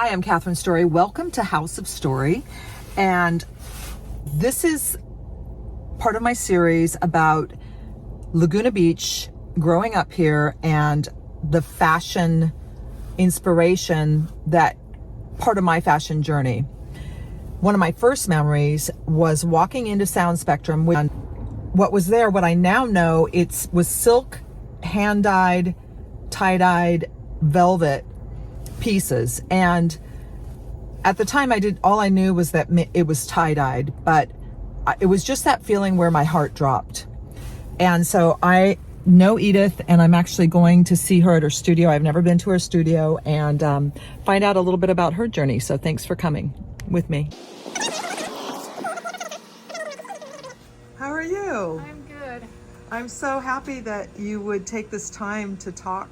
Hi, I'm Catherine Story. Welcome to House of Story. And this is part of my series about Laguna Beach, growing up here, and the fashion inspiration that part of my fashion journey. One of my first memories was walking into Sound Spectrum with what was there, what I now know, was silk, hand-dyed, tie-dyed velvet pieces. And at the time all I knew was that it was tie-dyed, but it was just that feeling where my heart dropped. And so I know Edith, and I'm actually going to see her at her studio. I've never been to her studio, and find out a little bit about her journey. So thanks for coming with me. How are you? I'm good. I'm so happy that you would take this time to talk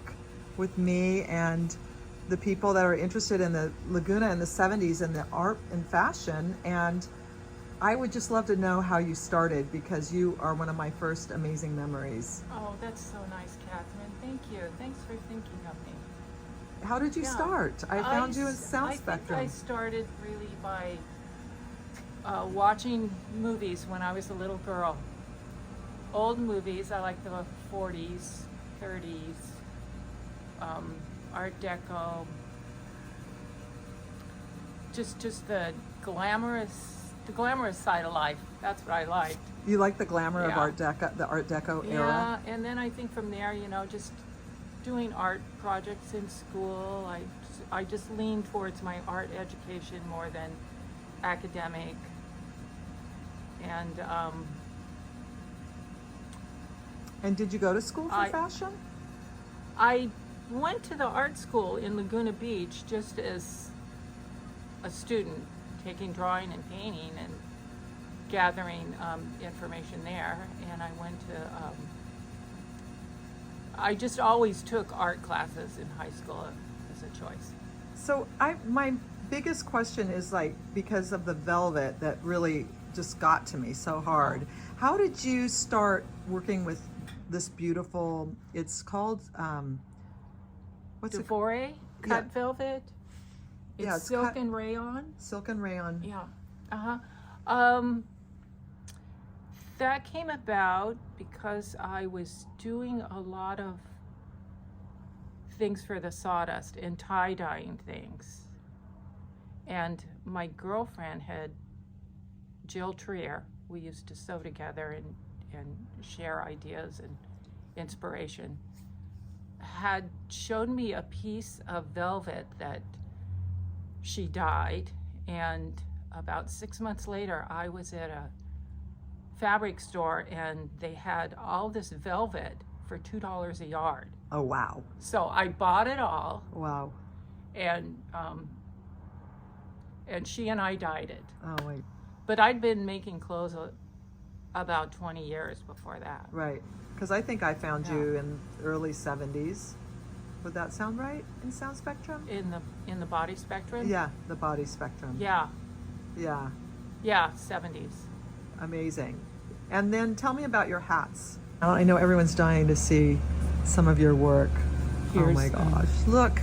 with me and the people that are interested in the Laguna in the 70s and the art and fashion. And I would just love to know how you started, because you are one of my first amazing memories. Oh, that's so nice, Catherine. Thank you. Thanks for thinking of me. How did you start? I found you in Sound I Spectrum. think I started really by watching movies when I was a little girl. Old movies. I like the 40s, 30s, Art Deco. Just the glamorous side of life. That's what I liked. You like the glamour of Yeah. the Art Deco Yeah, era? and then I think from there, just doing art projects in school, I just leaned towards my art education more than academic. And did you go to school for fashion? I went to the art school in Laguna Beach just as a student, taking drawing and painting and gathering information there. And I went to, I just always took art classes in high school as a choice. So my biggest question is, because of the velvet that really just got to me so hard. How did you start working with this beautiful, it's called, what's it called? Devore cut velvet. It's silk and rayon. Silk and rayon. Yeah. That came about because I was doing a lot of things for the sawdust and tie-dyeing things. And my girlfriend had, Jill Trier, we used to sew together and share ideas and inspiration, had shown me a piece of velvet that she dyed. And about 6 months later, I was at a fabric store and they had all this velvet for $2 a yard. Oh, wow. So I bought it all. Wow. And she and I dyed it. Oh, wait. But I'd been making clothes about 20 years before that. Right. Because I think I found you in the early 70s. Would that sound right, in Sound Spectrum? In the body spectrum? Yeah, the body spectrum. Yeah. Yeah. Yeah, 70s. Amazing. And then tell me about your hats. I know everyone's dying to see some of your work. Oh my gosh. Look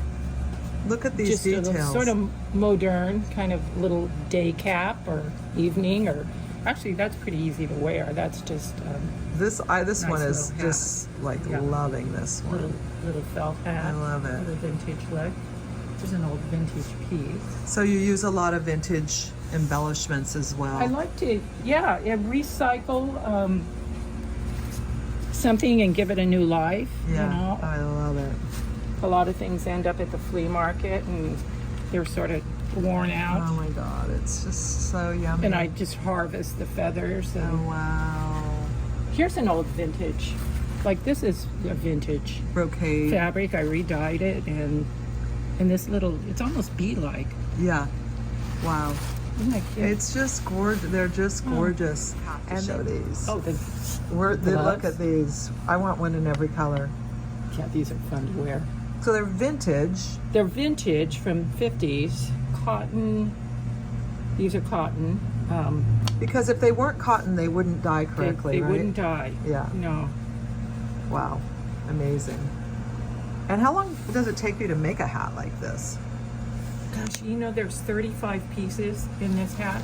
at these just details. A sort of modern kind of little day cap or evening, or actually that's pretty easy to wear. That's just this nice one is hat. just loving this one. Little felt hat. I love it. Little vintage look. There's an old vintage piece. So you use a lot of vintage embellishments as well. I like to, and recycle something and give it a new life. Yeah, I love it. A lot of things end up at the flea market and they're sort of worn out. Oh my God, it's just so yummy. And I just harvest the feathers. And oh wow. Here's an old vintage. This is a vintage brocade fabric. I re-dyed it and this little, it's almost bead-like. Yeah. Wow. Isn't that cute? It's just gorgeous. They're just gorgeous. And show these. Oh, look at these. I want one in every color. Yeah, these are fun to wear. So they're vintage. They're vintage from 50s. Cotton. These are cotton. Because if they weren't cotton, they wouldn't dye correctly, they right? wouldn't dye. Yeah. No. Wow. Amazing. And how long does it take you to make a hat like this? Gosh, you know, there's 35 pieces in this hat.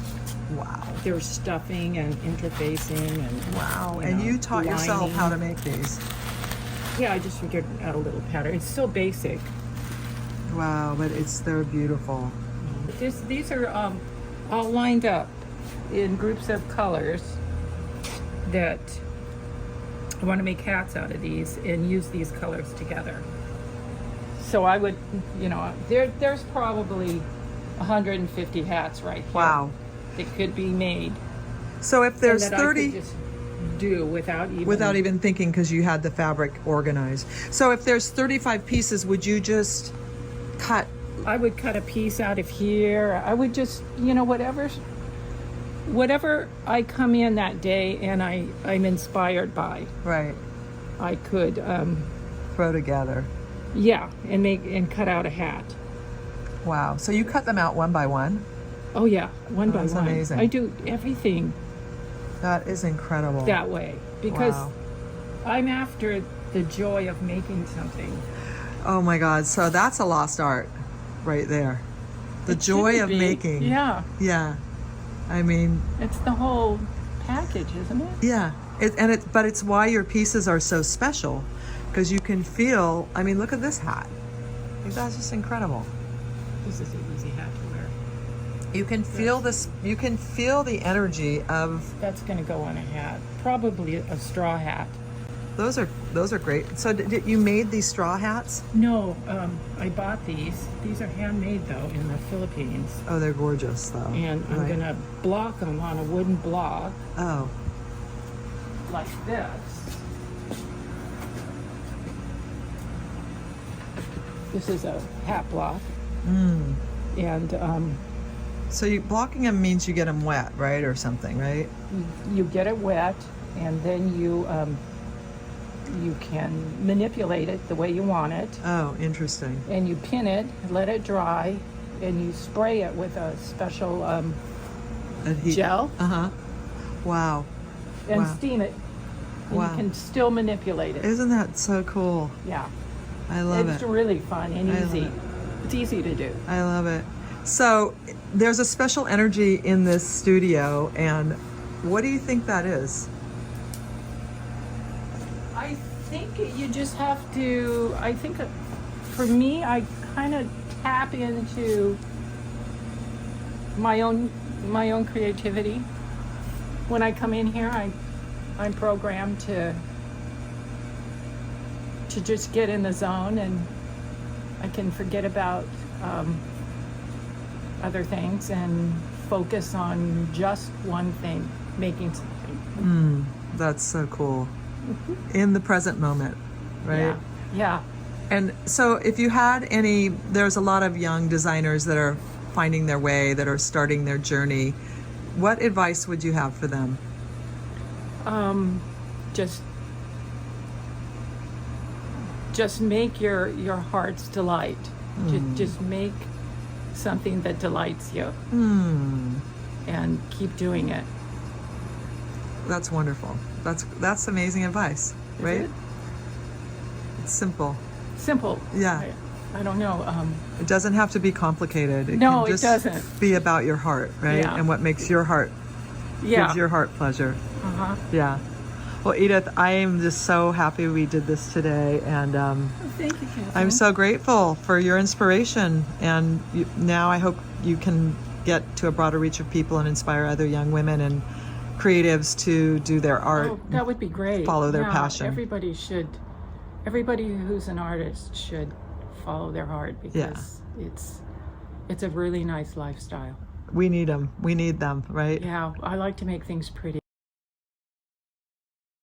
Wow. There's stuffing and interfacing and Wow. And you taught yourself lining. how to make these. Yeah, I just figured out a little pattern. It's so basic. Wow, but they're beautiful. These are all lined up in groups of colors that I want to make hats out of these and use these colors together. So I would, you know, there's probably 150 hats right here. Wow. That could be made. So if there's and that 30 I could just do without even thinking, because you had the fabric organized. So if there's 35 pieces, would you just cut? I would cut a piece out of here. I would just, you know, whatever I come in that day and I'm inspired by, Right. I could Throw together. yeah, and cut out a hat. Wow. So you cut them out one by one? Oh yeah, one by That's one. amazing. I do everything That is incredible. that way because Wow. I'm after the joy of making something. Oh my God. So that's a lost art right there. The It joy should of be. making. Yeah, Yeah. I mean, it's the whole package, isn't it? yeah. But it's why your pieces are so special, because you can feel, I mean, look at this hat. Like, that's just incredible. This is an easy hat to wear. You can feel this, you can feel the energy of, That's going to go on a hat. Probably a straw hat. those are great. So did you made these straw hats? No, I bought these. These are handmade though in the Philippines. Oh, they're gorgeous though. And I'm Right. going to block them on a wooden block Oh, like this. This is a hat block. And so blocking them means you get them wet, right? Or something, right? you get it wet and then you can manipulate it the way you want it. Oh, interesting. And you pin it, let it dry, and you spray it with a special gel Uh-huh. Wow. and Wow. steam it. And Wow. you can still manipulate it. Isn't that so cool? Yeah. I love It's it. really fun and I love easy. it. It's easy to do. I love it. So there's a special energy in this studio, and what do you think that is? I think you just have to, I think for me, I kind of tap into my own creativity. When I come in here, I'm programmed to just get in the zone, and I can forget about other things and focus on just one thing, making something. That's so cool. In the present moment, right? Yeah. And so if you had there's a lot of young designers that are finding their way, that are starting their journey. What advice would you have for them? Just make your heart's delight. Just make something that delights you, and keep doing it. That's wonderful. That's amazing advice, right? it? It's simple. Simple. Yeah. I don't know. It doesn't have to be complicated. No, can it just doesn't. be about your heart, right? Yeah. And what makes your heart, Yeah. gives your heart pleasure. Uh-huh. Yeah. Well, Edith, I am just so happy we did this today, and Thank you, Catherine. I'm so grateful for your inspiration. And now I hope you can get to a broader reach of people and inspire other young women and creatives to do their art. Oh, that would be great. Follow their Yeah, passion. Everybody who's an artist should follow their heart, because it's a really nice lifestyle. We need them. We need them, right? Yeah, I like to make things pretty.